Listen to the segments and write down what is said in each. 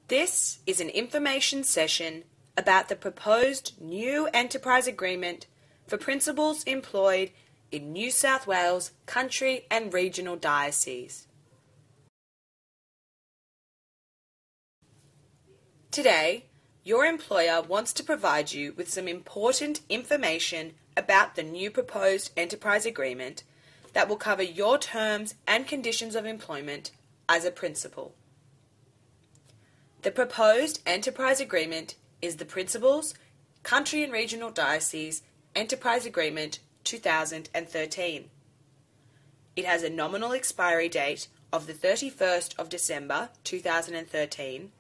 This is an information session about the proposed new enterprise agreement for principals employed in New South Wales country and regional dioceses. Today, your employer wants to provide you with some important information about the new proposed enterprise agreement that will cover your terms and conditions of employment as a principal. The proposed enterprise agreement is the Principals, Country and Regional Diocese Enterprise Agreement 2013. It has a nominal expiry date of the 31st of December 2013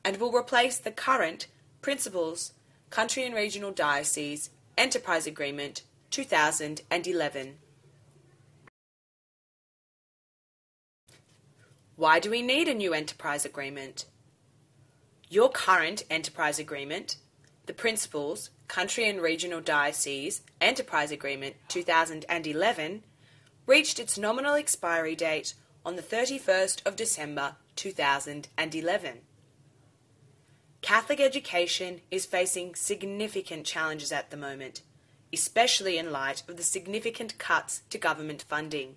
and will replace the current Principals, Country and Regional Diocese Enterprise Agreement 2011. Why do we need a new enterprise agreement? Your current enterprise agreement, the Principals, Country and Regional Diocese Enterprise Agreement 2011, reached its nominal expiry date on the 31st of December 2011. Catholic education is facing significant challenges at the moment, especially in light of the significant cuts to government funding.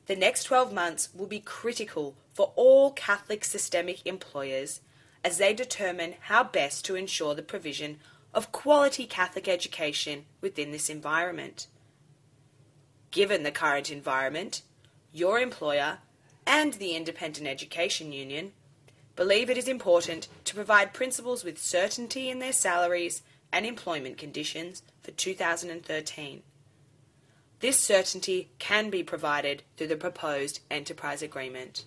The next 12 months will be critical for all Catholic systemic employers as they determine how best to ensure the provision of quality Catholic education within this environment. Given the current environment, your employer and the Independent Education Union believe it is important to provide principals with certainty in their salaries and employment conditions for 2013. This certainty can be provided through the proposed enterprise agreement.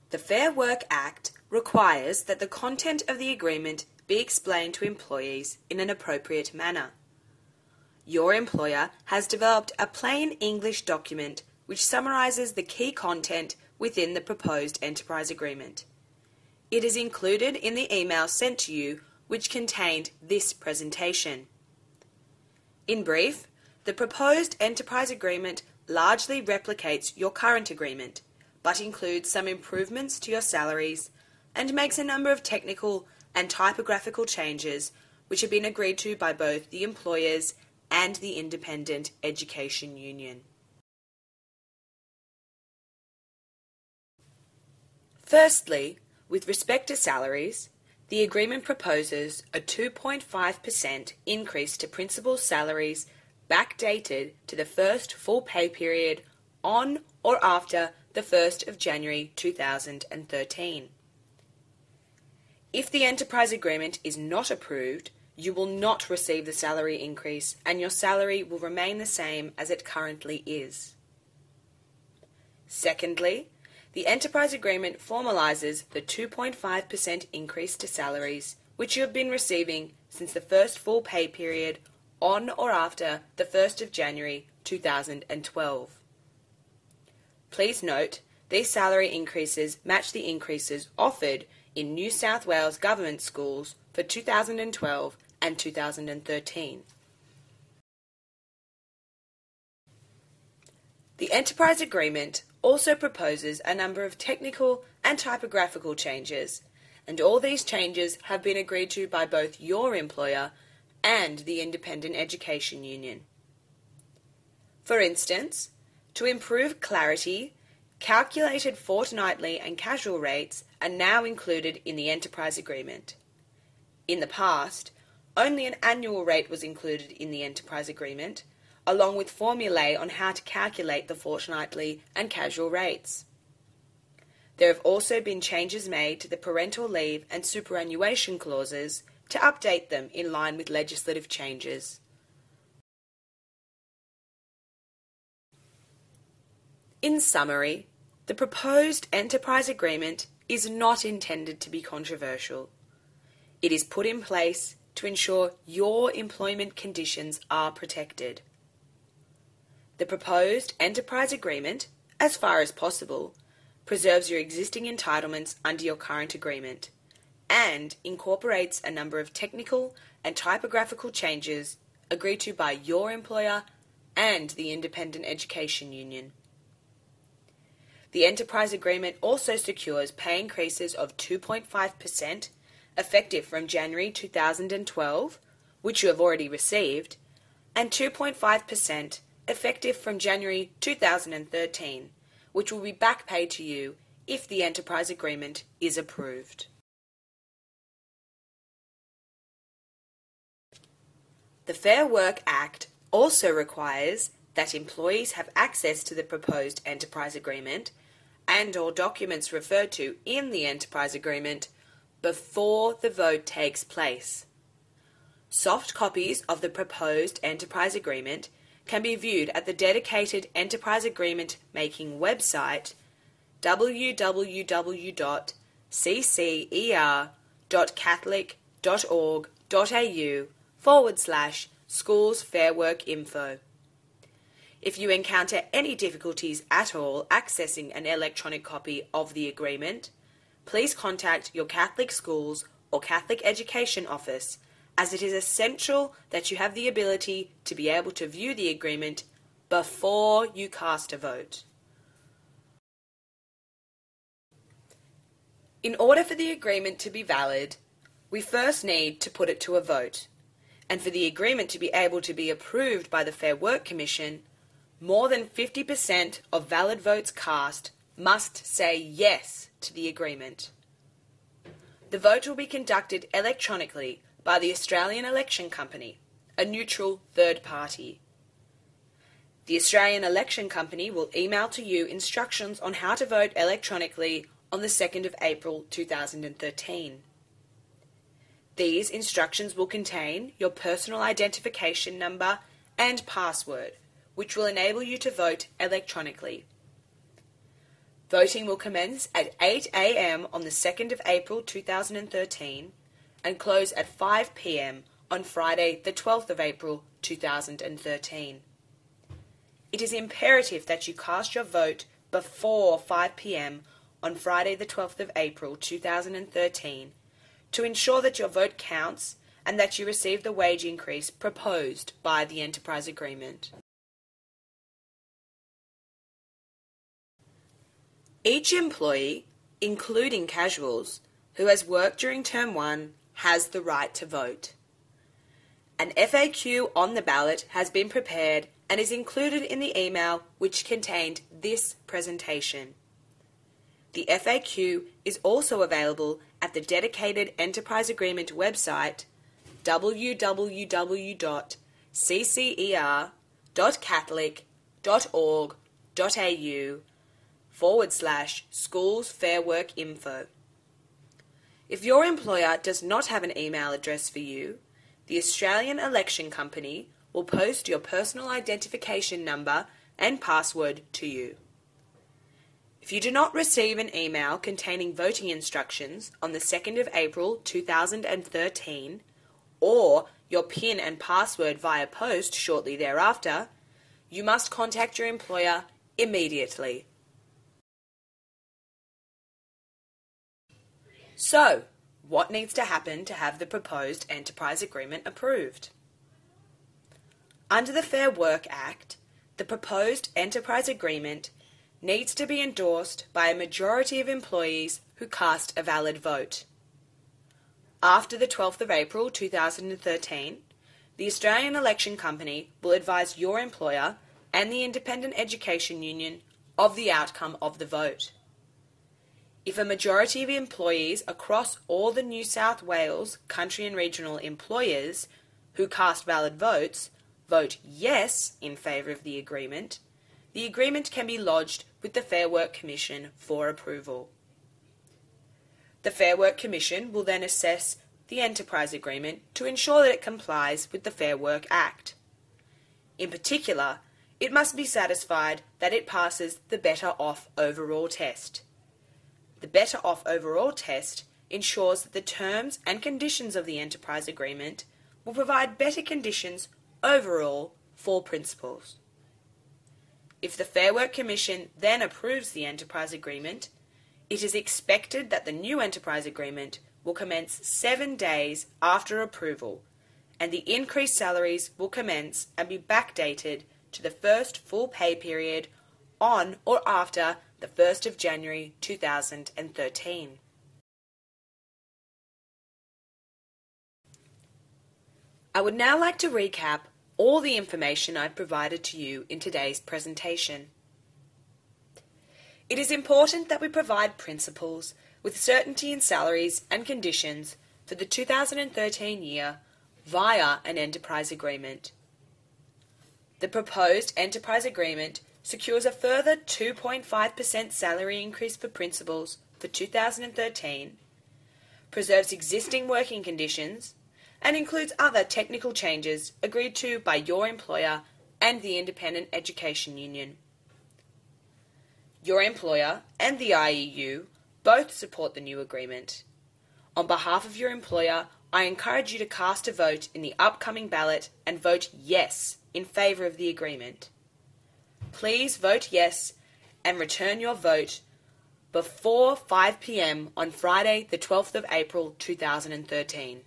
The Fair Work Act requires that the content of the agreement be explained to employees in an appropriate manner. Your employer has developed a plain English document which summarises the key content within the proposed enterprise agreement. It is included in the email sent to you which contained this presentation. In brief, the proposed enterprise agreement largely replicates your current agreement, but includes some improvements to your salaries and makes a number of technical and typographical changes which have been agreed to by both the employers and the Independent Education Union. Firstly, with respect to salaries, the agreement proposes a 2.5% increase to principal salaries backdated to the first full pay period on or after the 1st of January 2013. If the enterprise agreement is not approved, you will not receive the salary increase and your salary will remain the same as it currently is. Secondly, the enterprise agreement formalises the 2.5% increase to salaries which you have been receiving since the first full pay period on or after the 1st of January 2012. Please note, these salary increases match the increases offered in New South Wales government schools for 2012 and 2013. The enterprise agreement also proposes a number of technical and typographical changes, and all these changes have been agreed to by both your employer and the Independent Education Union. For instance, to improve clarity, calculated fortnightly and casual rates are now included in the enterprise agreement. In the past, only an annual rate was included in the enterprise agreement, along with formulae on how to calculate the fortnightly and casual rates. There have also been changes made to the parental leave and superannuation clauses to update them in line with legislative changes. In summary, the proposed enterprise agreement is not intended to be controversial. It is put in place to ensure your employment conditions are protected. The proposed enterprise agreement, as far as possible, preserves your existing entitlements under your current agreement and incorporates a number of technical and typographical changes agreed to by your employer and the Independent Education Union. The enterprise agreement also secures pay increases of 2.5%, effective from January 2012, which you have already received, and 2.5%, effective from January 2013, which will be back paid to you if the enterprise agreement is approved. The Fair Work Act also requires that employees have access to the proposed enterprise agreement and all documents referred to in the enterprise agreement before the vote takes place. Soft copies of the proposed enterprise agreement can be viewed at the dedicated enterprise agreement making website www.ccer.catholic.org.au/Schools Fair Work Info. If you encounter any difficulties at all accessing an electronic copy of the agreement, please contact your Catholic schools or Catholic Education Office, as it is essential that you have the ability to be able to view the agreement before you cast a vote. In order for the agreement to be valid, we first need to put it to a vote, and for the agreement to be able to be approved by the Fair Work Commission, more than 50% of valid votes cast must say yes to the agreement. The vote will be conducted electronically by the Australian Election Company, a neutral third party. The Australian Election Company will email to you instructions on how to vote electronically on the 2nd of April 2013. These instructions will contain your personal identification number and password, which will enable you to vote electronically. Voting will commence at 8 a.m. on the 2nd of April 2013 and close at 5 p.m. on Friday the 12th of April 2013. It is imperative that you cast your vote before 5 p.m. on Friday the 12th of April 2013 to ensure that your vote counts and that you receive the wage increase proposed by the enterprise agreement. Each employee, including casuals, who has worked during Term 1 has the right to vote. An FAQ on the ballot has been prepared and is included in the email which contained this presentation. The FAQ is also available at the dedicated Enterprise Agreement website www.ccer.catholic.org.au/Schools Fair Work Info. If your employer does not have an email address for you, the Australian Election Company will post your personal identification number and password to you. If you do not receive an email containing voting instructions on the 2nd of April 2013, or your PIN and password via post shortly thereafter, you must contact your employer immediately. So, what needs to happen to have the proposed enterprise agreement approved? Under the Fair Work Act, the proposed enterprise agreement needs to be endorsed by a majority of employees who cast a valid vote. After the 12th of April 2013, the Australian Election Company will advise your employer and the Independent Education Union of the outcome of the vote. If a majority of employees across all the New South Wales country and regional employers who cast valid votes vote yes in favour of the agreement can be lodged with the Fair Work Commission for approval. The Fair Work Commission will then assess the enterprise agreement to ensure that it complies with the Fair Work Act. In particular, it must be satisfied that it passes the Better Off Overall test. The Better Off Overall test ensures that the terms and conditions of the enterprise agreement will provide better conditions overall for principals. If the Fair Work Commission then approves the enterprise agreement, it is expected that the new enterprise agreement will commence 7 days after approval, and the increased salaries will commence and be backdated to the first full pay period on or after the 1st of January 2013. I would now like to recap all the information I've provided to you in today's presentation. It is important that we provide principals with certainty in salaries and conditions for the 2013 year via an enterprise agreement. The proposed enterprise agreement secures a further 2.5% salary increase for principals for 2013, preserves existing working conditions, and includes other technical changes agreed to by your employer and the Independent Education Union. Your employer and the IEU both support the new agreement. On behalf of your employer, I encourage you to cast a vote in the upcoming ballot and vote yes in favour of the agreement. Please vote yes and return your vote before 5 p.m. on Friday the 12th of April 2013.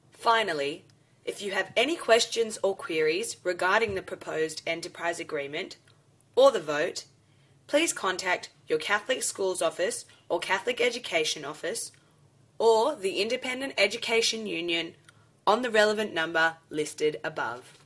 Finally, if you have any questions or queries regarding the proposed enterprise agreement or the vote, please contact your Catholic Schools Office or Catholic Education Office or the Independent Education Union on the relevant number listed above.